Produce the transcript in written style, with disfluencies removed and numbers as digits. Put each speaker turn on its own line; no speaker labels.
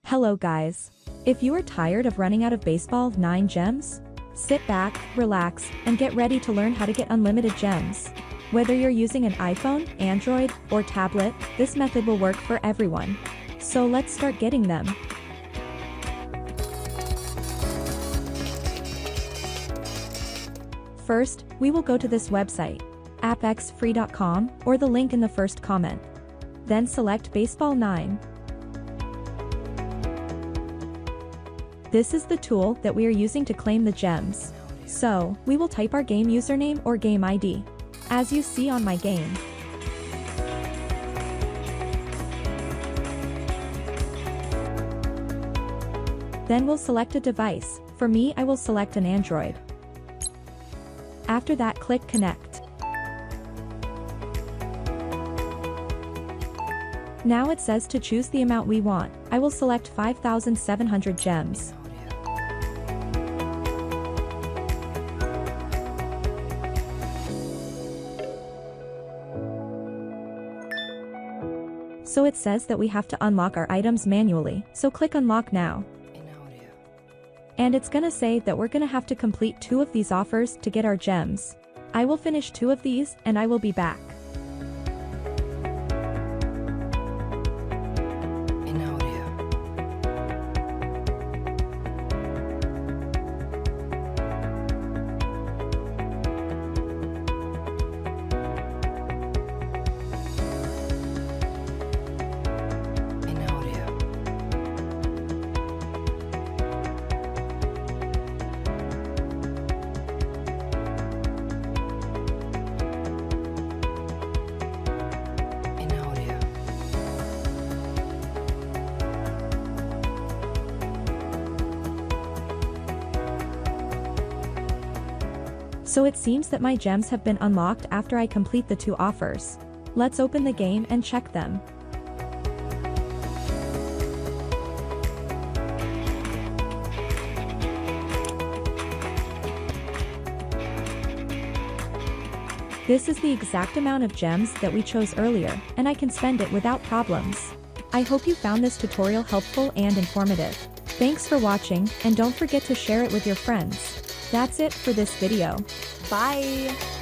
Hello guys. If you are tired of running out of baseball 9 gems, sit back, relax, and get ready to learn how to get unlimited gems. Whether you're using an iPhone, Android, or tablet, this method will work for everyone. So let's start getting them. First, we will go to this website, appxfree.com, or the link in the first comment. Then select Baseball 9. This is the tool that we are using to claim the gems. So, we will type our game username or game ID, as you see on my game. Then we'll select a device. For me, I will select an Android. After that, click Connect. Now it says to choose the amount we want. I will select 5,700 gems. So it says that we have to unlock our items manually, so click Unlock Now. And it's gonna say that we're gonna have to complete 2 of these offers to get our gems. I will finish 2 of these and I will be back. So it seems that my gems have been unlocked after I complete the 2 offers. Let's open the game and check them. This is the exact amount of gems that we chose earlier, and I can spend it without problems. I hope you found this tutorial helpful and informative. Thanks for watching, and don't forget to share it with your friends. That's it for this video. Bye!